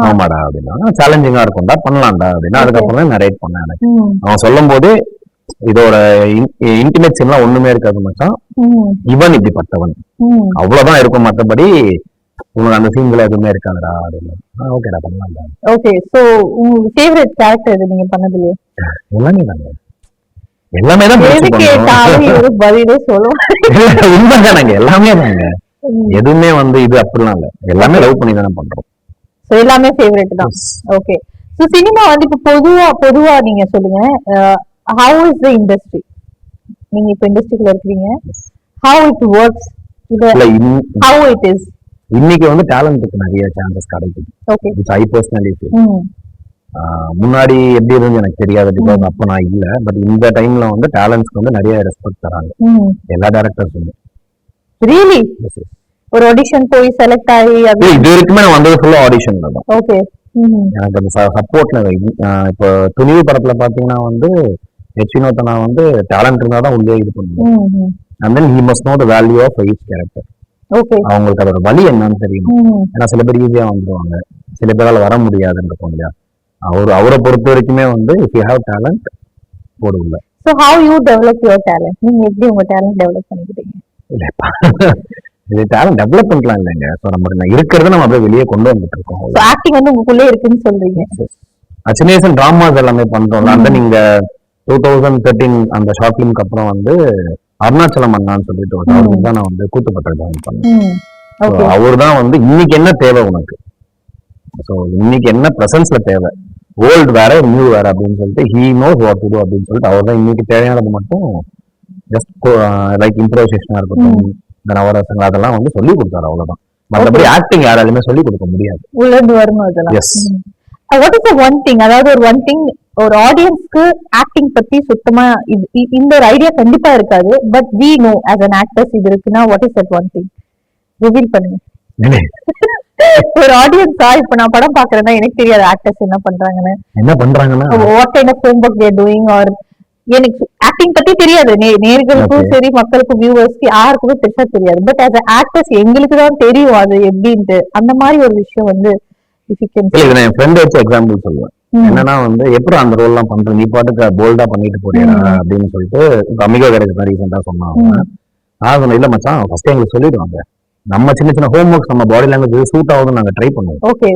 [SPEAKER 1] ஆமாடா அப்படின்னா, சேலஞ்சிங்கா இருக்கும்டா, பண்ணலாம்டா அப்படின்னா. அதுக்கப்புறம் தான் நரேட் பண்ணேன். எனக்கு அவன் சொல்லும் போது இதோட இன்டிமேட் சீன்லாம் ஒண்ணுமே இருக்காது மச்சான், இவன் இப்படிப்பட்டவன் அவ்வளவுதான் இருக்கும், மத்தபடி உனக்கு அந்த சீன்ல எதுவுமே இருக்காதுடா அப்படின்னு. ஓகேடா பண்ணலாம்டா.
[SPEAKER 2] ஓகே, சோ உங்களுக்கு ஃபேவரட் கேரக்டர் எது நீங்க பண்ணதுலயே?
[SPEAKER 1] எல்லாமே தாங்க, எல்லாமே தான்
[SPEAKER 2] பதிலே சொல்லுவாங்க.
[SPEAKER 1] உண்மைதானங்க, எல்லாமே தாங்க, எதுவுமே வந்து இது அப்படிலாம் இல்ல, எல்லாமே லவ் பண்ணி தானே பண்றோம்.
[SPEAKER 2] சோ எல்லாமே ஃபேவரட் தான். ஓகே, சோ சினிமா வந்து இப்ப பொதுவா நீங்க சொல்லுங்க, how is the industry? நீங்க இப்ப இண்டஸ்ட்ரிக்குள்ள இருக்கீங்க, how it works, how it is?
[SPEAKER 1] இன்னைக்கு வந்து டேலண்ட்க்கு நிறைய சான்சஸ் கிடைக்குது.
[SPEAKER 2] Okay,
[SPEAKER 1] which I personally feel. முன்னாடி எப்படி இருந்து எனக்கு தெரியாது, பிகாஸ் அப்ப நான் இல்ல. பட் இந்த டைம்ல வந்து டேலண்ட்ஸ்க்கு வந்து நிறைய ரெஸ்பெக்ட் தராங்க எல்லா டைரக்டர்ஸுமே.
[SPEAKER 2] ரியலி? ஒரு ஆடிஷன் போய் செலக்ட் ஆகி
[SPEAKER 1] இது வரைக்குமே நான் வந்தது ஃபுல்லா ஆடிஷன்ல தான்.
[SPEAKER 2] ஓகே,
[SPEAKER 1] எனக்கு அந்த சப்போர்ட்ல இப்போ துணிவு படத்துல பாத்தீங்கன்னா வந்து ஹெச்வினோத்தனா வந்து டேலண்ட் இருந்தா தான் உள்ளே இது பண்ணுவோம். And then he must know the value of each character.
[SPEAKER 2] Okay,
[SPEAKER 1] அவங்களுக்கு அதோட வலி என்னன்னு தெரியணும். ஏன்னா சில பேர் ஈஸியா வந்துருவாங்க, சில பேரால வர முடியாதுன்னு இருக்கும் இல்லையா. அவரை பொறுத்த வரைக்குமே வந்து இஃப் யூ ஹேவ் டேலண்ட் போடுவில்ல.
[SPEAKER 2] So how you develop your talent? நீங்க எப்படி உங்க டேலண்ட் டெவலப் பண்ணிக்கிட்டீங்க?
[SPEAKER 1] இல்லப்பா, இது டேலண்ட் டெவலப்மெண்ட்லாம் இல்லைங்க. ஸோ நம்ம இருக்கிறத நம்ம அப்படியே வெளியே கொண்டு வந்துட்டு இருக்கோம்.
[SPEAKER 2] ஸோ ஆக்டிங் வந்து உங்களுக்குள்ளே இருக்குன்னு சொல்றீங்க.
[SPEAKER 1] சின்ன வயசு டிராமாஸ் எல்லாமே பண்றோம்ல. அந்த நீங்க 2013 அந்த ஷார்ட் ஃபிலிம்க்கு அப்புறம் வந்து அருணாச்சலம் அண்ணான்னு சொல்லிட்டு அவருக்கு தான் நான் வந்து கூத்துப்பட்ட ஜாயின் பண்ணேன். அவர் தான் வந்து இன்னைக்கு என்ன தேவை உனக்கு, ஸோ இன்னைக்கு என்ன பிரசன்ஸ்ல தேவை, ஓல்டு வேற நியூ வேற அப்படின்னு சொல்லிட்டு he knows what to to அப்படின்னு சொல்லிட்டு அவர் தான் இன்னைக்கு தேவையானது மட்டும் ஜஸ்ட் லைக் இம்ப்ரோவைசேஷனா இருக்கட்டும், இந்த நவரசங்கள் அதெல்லாம் வந்து சொல்லி கொடுத்தாரு, அவ்வளவுதான். மற்றபடி ஆக்டிங் யாராலுமே சொல்லி கொடுக்க முடியாது,
[SPEAKER 2] உள்ளது வரணும் அதெல்லாம்.
[SPEAKER 1] Yes.
[SPEAKER 2] What is the one thing, அதாவது ஒரு ஒன் திங் ஒரு ஆடியன்ஸ்க்கு ஆக்டிங் பத்தி சுத்தமா இந்த ஒரு ஐடியா கண்டிப்பா இருக்காது, but we know as an actors இது இருக்குன்னா what is that one thing? Reveal பண்ணுங்க. ஒரு ஆடியன்ஸா இப்ப நான் படம் பாக்குறேன்னா எனக்கு தெரியாது ஆக்டர்ஸ் என்ன பண்றாங்கன்னா what kind of homework they are doing, or எனக்கு ஆக்டிங் பத்தி தெரியாது, நேர்களுக்கும் சரி மக்களுக்கும் வியூவர்ஸ்க்கு யாருக்குமே பெருசா தெரியாது. பட் as ஆக்டர்ஸ் எங்களுக்கு தான் தெரியும் அது எப்படின்ட்டு. அந்த மாதிரி ஒரு விஷயம் வந்து if you can say.
[SPEAKER 1] நான் என் ஃப்ரெண்ட் வச்சு எக்ஸாம்பிள் சொல்லுவேன். என்னன்னா வந்து எப்படி அந்த ரோல் எல்லாம் பண்ற, நீ பாட்டுக்கு போல்டா பண்ணிட்டு போறியா அப்படின்னு சொல்லிட்டு அமிகோ கேரேஜ் தான் ரீசெண்டா சொன்னாங்க. இல்ல மச்சான், ஃபர்ஸ்ட் எங்களுக்கு சொல்லிடுவாங்க, நம்ம சின்ன சின்ன ஹோம் ஒர்க்ஸ் நம்ம பாடி லாங்குவேஜ் சூட் ஆகுதுன்னு நாங்க ட்ரை பண்ணுவோம்.
[SPEAKER 2] ஓகே,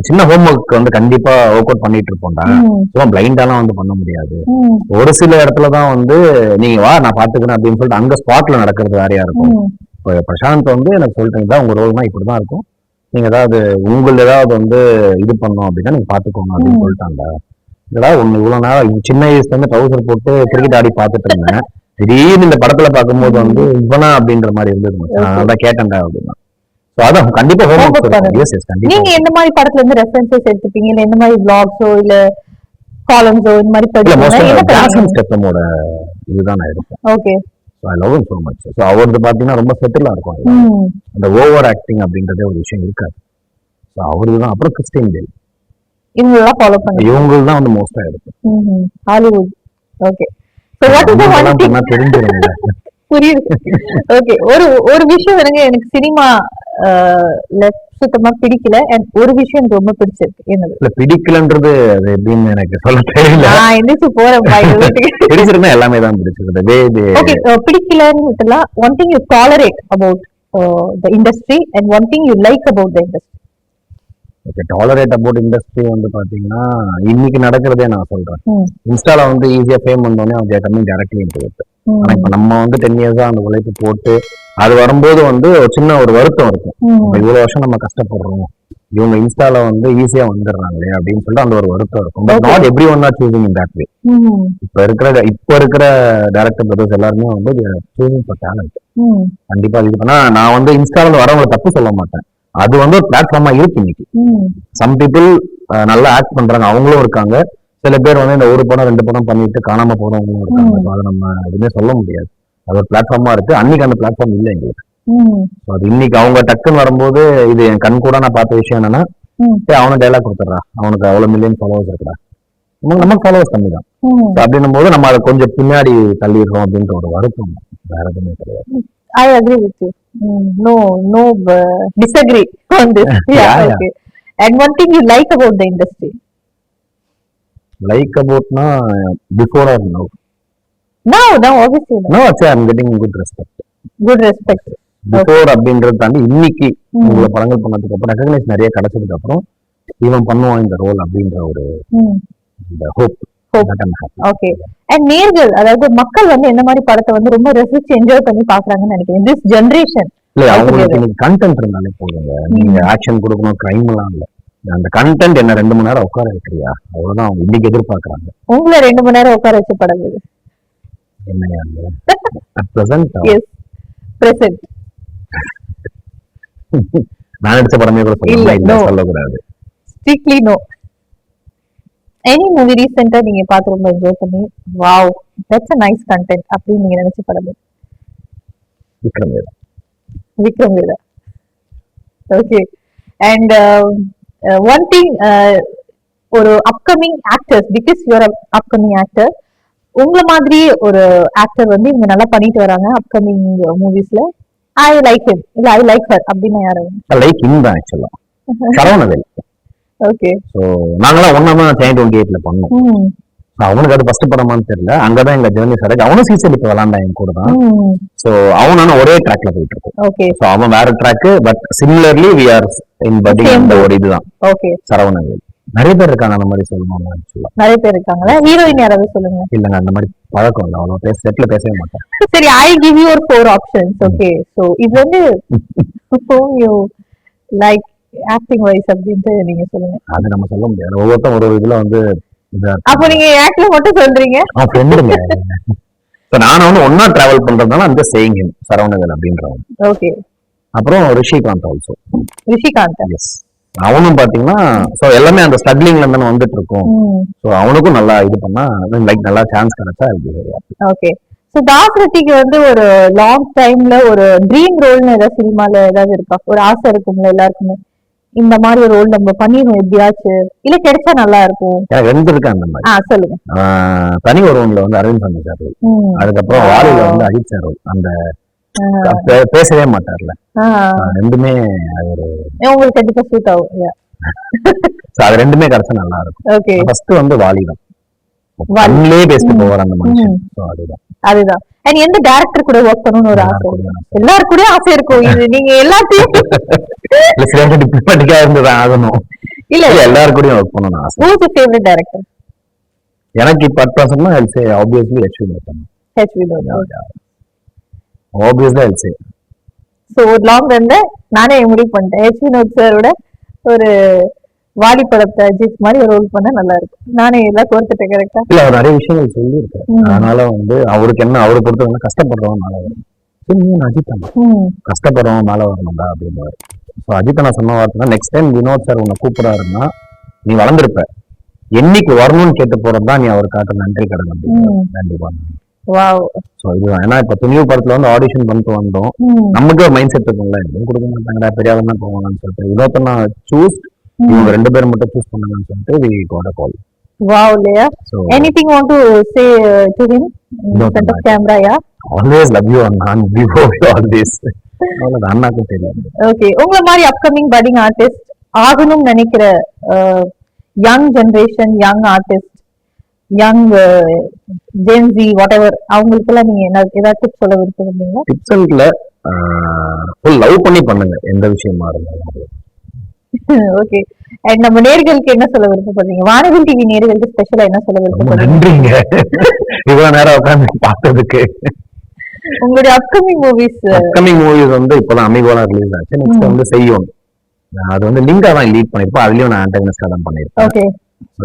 [SPEAKER 1] சின்ன ஹோம் ஒர்க் வந்து கண்டிப்பா ஒர்க் அவுட் பண்ணிட்டு இருப்போம்டா. சும்மா பிளைண்டாலாம் வந்து பண்ண முடியாது. ஒரு சில இடத்துலதான் வந்து நீங்க வா நான் பாத்துக்கிறேன் அப்படின்னு சொல்லிட்டு அங்க ஸ்பாட்ல நடக்கிறது வேறையா இருக்கும். இப்போ பிரசாந்த் வந்து எனக்கு சொல்லிட்டீங்க உங்க ரோல்னா இப்படிதான் இருக்கும், நீங்க ஏதாவது உங்களுக்கு ஏதாவது வந்து இது பண்ணோம் அப்படின்னா நீங்க பாத்துக்கோங்க அப்படின்னு சொல்லிட்டாங்க. இதா ஒண்ணு இவ்வளவு நேரம் சின்ன வயசுல இருந்து ட்ரௌசர் போட்டு கிரிக்கெட் ஆடி பாத்துட்டு இருந்தேன், திடீர்னு இந்த படத்துல பாக்கும்போது வந்து இவனா அப்படின்ற மாதிரி இருந்தது. அதான் கேட்டேன்டா அப்படின்னா. அதான் கண்டிப்பா
[SPEAKER 2] நீங்க எந்த மாதிரி படத்துல இருந்து ரெஃபரன்சஸ் எடுத்துப்பீங்க, இல்ல எந்த மாதிரி vlogsஓ இல்ல காலம்ஸோ இந்த மாதிரி
[SPEAKER 1] படிப்பீங்க? இதுதான் நான் எடுப்பேன்.
[SPEAKER 2] Okay,
[SPEAKER 1] I love him so much. So அவரது பாத்தீங்கன்னா ரொம்ப செட்டிலா இருக்கும், அந்த ஓவர் ஆக்டிங் அப்படின்றதே ஒரு விஷயம் இருக்காது. ஸோ அவருதான். அப்புறம் கிறிஸ்டியன் பேல்,
[SPEAKER 2] இவங்களெல்லாம் ஃபாலோ பண்ணி
[SPEAKER 1] இவங்க தான் வந்து மோஸ்டா எடுப்பேன்.
[SPEAKER 2] Hollywood. Okay, So what is the one thing?
[SPEAKER 1] தெரிஞ்சிருங்க.
[SPEAKER 2] புரியுது. ஓகே, ஒரு ஒரு விஷயம் எனக்கு சினிமா சுத்தமா பிடிக்கல அண்ட் ஒரு விஷயம் எனக்கு ரொம்ப பிடிச்சிருக்கு. என்னது?
[SPEAKER 1] இல்ல பிடிக்கலன்றது அது எப்படின்னு எனக்கு சொல்ல தெரியல.
[SPEAKER 2] நான் எந்திரிச்சு போறேன்.
[SPEAKER 1] பிடிச்சிருந்தா எல்லாமே தான் பிடிச்சிருக்கு.
[SPEAKER 2] ஓகே, பிடிக்கலன்னு விட்டுலாம். One thing you tolerate about the industry and one thing you like about the industry.
[SPEAKER 1] Okay, tolerate about industry வந்து பாத்தீங்கன்னா இன்னைக்கு நடக்கிறதே நான் சொல்றேன். இன்ஸ்டால வந்து ஈஸியா ஃபேம் வந்தோடனே அவங்க கம்மிங் டைரக்ட்லி இன்டு இட். ஆனா இப்ப நம்ம வந்து 10 இயர்ஸா அந்த உழைப்பு போட்டு அது வரும்போது வந்து ஒரு சின்ன ஒரு வருத்தம் இருக்கும். இவ்வளவு வருஷம் நம்ம கஷ்டப்படுறோம், இவங்க இன்ஸ்டால வந்து ஈஸியா வந்துடுறாங்களே அப்படின்னு சொல்லிட்டு அந்த ஒரு வருத்தம் இருக்கும். But not every one R choosing in that way. இப்ப இருக்கிற டைரக்டர் பிரதர்ஸ் எல்லாருமே வந்து சூசிங் ஃபார் டேலண்ட். கண்டிப்பா இது பண்ணா நான் வந்து இன்ஸ்டால வரவங்களை தப்பு சொல்ல மாட்டேன். அது வந்து ஒரு பிளாட்ஃபார்மா இருக்கு இன்னைக்கு. சம் பீப்புள் நல்லா ஆக்ட் பண்றாங்க, அவங்களும் இருக்காங்க. சில பேர் வந்து இந்த ஒரு படம் 2 படம் பண்ணிட்டு காணாம போறவங்களும் இருக்காங்க. அதை நம்ம எதுவுமே சொல்ல முடியாது. அது ஒரு பிளாட்ஃபார்மா இருக்கு. அன்னைக்கு அந்த பிளாட்ஃபார்ம் இல்லை எங்களுக்கு. அது இன்னைக்கு அவங்க டக்குன்னு வரும்போது இது என் கண் கூட நான் பார்த்த விஷயம் என்னன்னா, அவனுக்கு டைலாக் கொடுத்துட்றா, அவனுக்கு அவ்வளவு மில்லியன் ஃபாலோவர்ஸ் இருக்குடா, நமக்கு ஃபாலோவர்ஸ் கம்மி தான் அப்படின்னும் போது நம்ம அதை கொஞ்சம் பின்னாடி தள்ளிடுறோம் அப்படின்ற ஒரு வருத்தம். வேற எதுவுமே கிடையாது.
[SPEAKER 2] I agree with you. No, disagree on this. Yeah, okay. And one thing you like about the industry?
[SPEAKER 1] Like aboutனா before or now?
[SPEAKER 2] Now obviously no.
[SPEAKER 1] No, actually I'm getting good respect.
[SPEAKER 2] Good respect.
[SPEAKER 1] Before அப்படின்றது தாண்டி இன்னைக்கு உங்களை படங்கள் பண்ணதுக்கு அப்புறம் recognise நிறைய கிடைச்சதுக்கு அப்புறம் இவன் பண்ணுவான் இந்த ரோல் அப்படின்ற ஒரு ஹோப்.
[SPEAKER 2] ஓகே. அண்ட் நேர்கள், அதாவது மக்கள் வந்து என்ன மாதிரி படத்தை வந்து ரொம்ப ரசிச்சு என்ஜாய் பண்ணி பாக்குறாங்கன்னு நினைக்கிறேன் திஸ் ஜெனரேஷன்.
[SPEAKER 1] இல்ல அவங்களுக்கு இன்னைக்கு கண்டென்ட் இருந்தாலே போதுங்க. நீங்க ஆக்ஷன் கொடுக்கணும், கிரைம் எல்லாம் இல்ல. அந்த கண்டென்ட் என்ன 2 மணி நேரம் உட்கார வைக்கிறியா, அவ்வளவுதான் அவங்க இன்னைக்கு எதிர்பார்க்கறாங்க.
[SPEAKER 2] உங்களை 2 மணி நேரம் உட்கார வச்ச படம் இது
[SPEAKER 1] என்னையா? பிரசன்ட்.
[SPEAKER 2] Yes, present.
[SPEAKER 1] நான் எடுத்த படமே கூட சொல்லக்கூடாது.
[SPEAKER 2] Strictly no. எனி மூவி ரீசெண்டா நீங்க பார்த்து ரொம்ப என்ஜாய் பண்ணி wow that's a nice content அப்படின்னு நீங்க நினைச்ச படம்? Vikram Vedha. Okay. And one thing, ஒரு upcoming actors, because you are upcoming actor, உங்களை மாதிரி ஒரு ஆக்டர் வந்து இவங்க நல்லா பண்ணிட்டு வராங்க அப்கமிங் மூவிஸ்ல, ஐ லைக் ஹிம் இல்ல ஐ லைக் ஹர் அப்படின்னு யாரும்?
[SPEAKER 1] லைக் ஹிம் தான் ஆக்சுவலா. சரவணவேல்.
[SPEAKER 2] ஓகே.
[SPEAKER 1] சோ நாங்களாம் ஒண்ணாம 28ல பண்ணோம். அவனுக்கு அது ஃபர்ஸ்ட் படமான்னு தெரியல. அங்கதான் எங்க ஜெர்னி ஸ்டார்ட். அவனும் சீசன் இப்ப விளாண்டா என் கூட தான். சோ அவனான ஒரே ட்ராக்ல போயிட்டு இருக்கோம்.
[SPEAKER 2] ஓகே.
[SPEAKER 1] சோ அவன் வேற track, but similarly we are in putting அந்த ஒரு இதுதான்.
[SPEAKER 2] ஓகே.
[SPEAKER 1] சரவணவேல். நிறைய பேர் இருக்காங்க அந்த மாதிரி சொல்லணும் ஆக்சுவலா.
[SPEAKER 2] நிறைய பேர் இருக்காங்களா? ஹீரோயின் யாராவது சொல்லுங்க.
[SPEAKER 1] இல்லங்க அந்த மாதிரி பழக்கம் இல்ல, அவ்வளவு செட்ல பேசவே மாட்டேன்.
[SPEAKER 2] சரி, I give you 4 options. Okay. So இது வந்து whom you like acting wise அப்படினு நீங்க சொல்லுங்க.
[SPEAKER 1] அது நம்ம சொல்ல முடியாது. ஒவ்வொருத்தரும் ஒரு இதுல வந்து
[SPEAKER 2] அப்ப நீங்க ஆக்டர் மட்டும் சொல்றீங்க.
[SPEAKER 1] ஃப்ரெண்டுங்க. சோ நான் வந்து ஒண்ணா டிராவல் பண்றதுனால அந்த சேயிங் ஹிம் சரவணவேல் அப்படின்றவன்.
[SPEAKER 2] ஓகே.
[SPEAKER 1] அப்புறம் ரிஷிகாந்த் ஆல்சோ.
[SPEAKER 2] ரிஷிகாந்த்.
[SPEAKER 1] எஸ். அவனும் பாத்தீங்கன்னா சோ எல்லாமே அந்த ஸ்ட்ரகிளிங்ல இருந்து வந்துட்டு இருக்கும். சோ அவனுக்கும் நல்லா இது பண்ணா லைக் நல்லா சான்ஸ் கிடைச்சா
[SPEAKER 2] ஓகே. சோ தாசரதிக்கு வந்து ஒரு லாங் டைம்ல ஒரு ட்ரீம் ரோல்னு ஏதாவது சினிமால ஏதாவது இருக்கா? ஒரு ஆசை இருக்கும்ல எல்லாருக்குமே, இந்த மாதிரி ஒரு ரோல் நம்ம பண்ணிடணும் எப்படியாச்சும், இல்ல கிடைச்சா நல்லா இருக்கும்.
[SPEAKER 1] ரெண்டு இருக்கு அந்த மாதிரி.
[SPEAKER 2] சொல்லுங்க.
[SPEAKER 1] தனி ஒருவன்ல வந்து அரவிந்த் சாமி சார் ரோல், அதுக்கப்புறம் வாலில வந்து அஜித் சார் ரோல். அந்த பேசவே மாட்டார்ல, ரெண்டுமே ஒரு
[SPEAKER 2] உங்களுக்கு கண்டிப்பா சூட் ஆகும்.
[SPEAKER 1] அது ரெண்டுமே கிடைச்சா நல்லா இருக்கும்.
[SPEAKER 2] ஓகே.
[SPEAKER 1] ஃபர்ஸ்ட் வந்து வாலி தான், வாலிலே பேசிட்டு போவார் அந்த மனுஷன். சோ
[SPEAKER 2] அதுதான். அண்ட் எந்த டைரக்டர் கூட வர்க் பண்ணனும்னு ஒரு ஆசை? எல்லாரும் கூட ஆசை இருக்கும். இது நீங்க எல்லாத்தையும்
[SPEAKER 1] டிப்ளமேட்டிக்கா இருந்து ஆகணும். இல்ல எல்லாரும் கூட வர்க் பண்ணனும் ஆசை.
[SPEAKER 2] Who's your favorite director?
[SPEAKER 1] எனக்கு இப்ப பர்சனலா I'll say obviously H.V. Lotan. Obviously I'll say.
[SPEAKER 2] So long ரன்ல நானே முடிவு பண்ணிட்டேன், H.V. Lotan சாரோட ஒரு வாலி படத்தை அஜித் மாதிரி ரோல் பண்ண நல்லா இருக்கும். நானே எல்லாம் கோர்த்துட்டேன். கரெக்டா?
[SPEAKER 1] இல்ல அவர் நிறைய விஷயங்கள் சொல்லி இருக்காரு. அதனால வந்து அவருக்கு என்ன, அவரை பொறுத்தவரை கஷ்டப்படுறவங்க மேல வரும். அஜித் கஷ்டப்படுறவங்க மேல வரணும்டா அப்படின்னு. ஸோ அஜித் நான் சொன்ன வார்த்தை, நெக்ஸ்ட் டைம் வினோத் சார் உன்னை கூப்பிடாருன்னா நீ வளர்ந்துருப்ப, என்னைக்கு வரணும்னு கேட்டு போறதுதான் நீ அவர் காட்ட நன்றி கடன் அப்படின்னு. கண்டிப்பா. சோ இதுதான். ஏன்னா இப்ப துணிவு படத்துல வந்து ஆடிஷன் பண்ணிட்டு வந்தோம், நமக்கு ஒரு மைண்ட் செட் இருக்கும்ல, எதுவும் கொடுக்க மாட்டாங்கடா, பெரியாதான் தான் போவாங்கன்னு சொல்லிட்டு வினோத்தனா சூஸ், இவங்க 2 பேரும் மட்டும் சூஸ் பண்ணாங்கன்னு சொல்லிட்டு we got a call.
[SPEAKER 2] Wow, Leah.
[SPEAKER 1] So
[SPEAKER 2] Anything want to say to him in
[SPEAKER 1] No,
[SPEAKER 2] front of
[SPEAKER 1] no.
[SPEAKER 2] camera? Yeah.
[SPEAKER 1] always love you and before all this. அவ்வளவுதான் அண்ணாக்கும் தெரியும்.
[SPEAKER 2] ஓகே, உங்களை மாதிரி அப்கமிங் பட்டிங் ஆர்டிஸ்ட் ஆகணும்னு நினைக்கிற young generation, young artist, young Gen Z whatever, அவங்களுக்கெல்லாம் நீங்க என்ன ஏதாவது டிப்ஸ் சொல்ல விருப்பப்படுறீங்களா?
[SPEAKER 1] டிப்ஸ்ல ஃபுல் லவ் பண்ணி பண்ணுங்க எந்த விஷயமா இருந்தாலும்.
[SPEAKER 2] ஓகே, அண்ட் நம்ம நேர்களுக்கு என்ன சொல்ல விருப்பப்படுறீங்க? வானவில் டிவி நேர்களுக்கு ஸ்பெஷலா என்ன சொல்ல
[SPEAKER 1] ரொம்ப
[SPEAKER 2] விருப்பப்படுறீங்க?
[SPEAKER 1] நன்றிங்க இவ்வளவு நேரம் உட்காந்து பார்த்ததுக்கு.
[SPEAKER 2] உங்களுடைய அப்கமிங் மூவிஸ்?
[SPEAKER 1] அப்கமிங் மூவிஸ் வந்து இப்பதான் அமிகோலா ரிலீஸ் ஆச்சு. நெக்ஸ்ட் வந்து செய்யும், அது வந்து லிங்கா தான் லீட் பண்ணிருப்பேன். அதுலயும் நான் ஆன்டகனிஸ்டா தான் பண்ணிருப்பேன்.
[SPEAKER 2] ஓகே,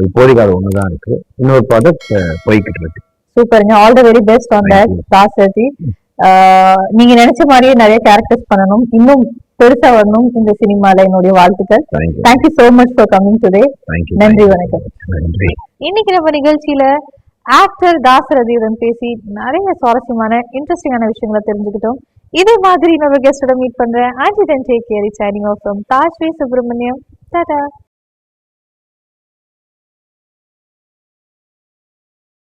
[SPEAKER 1] இப்போதைக்கு அது ஒண்ணுதான் இருக்கு. இன்னொரு ப்ராஜெக்ட் போய்கிட்டு இருக்கு.
[SPEAKER 2] சூப்பருங்க. All the very best on that தாசதி. நீங்க நினைச்ச மாதிரியே நிறைய கேரக்டர்ஸ் பண்ணணும், இன்னும் பெருசா வரணும் இந்த சினிமால. என்னுடைய வாழ்த்துக்கள். Thank you so much for coming today. நன்றி, வணக்கம்.
[SPEAKER 1] நன்றி.
[SPEAKER 2] இன்னைக்கு நம்ம நிகழ்ச்சியில ஆக்டர் தாசரதியுடன் பேசி நிறைய சுவாரஸ்யமான இன்ட்ரெஸ்டிங்கான விஷயங்களை தெரிஞ்சுக்கிட்டோம். இதே மாதிரி இன்னொரு கெஸ்டோட மீட் பண்றேன். Until then, take care. Signing off from Tajvi Subramaniam. Tata.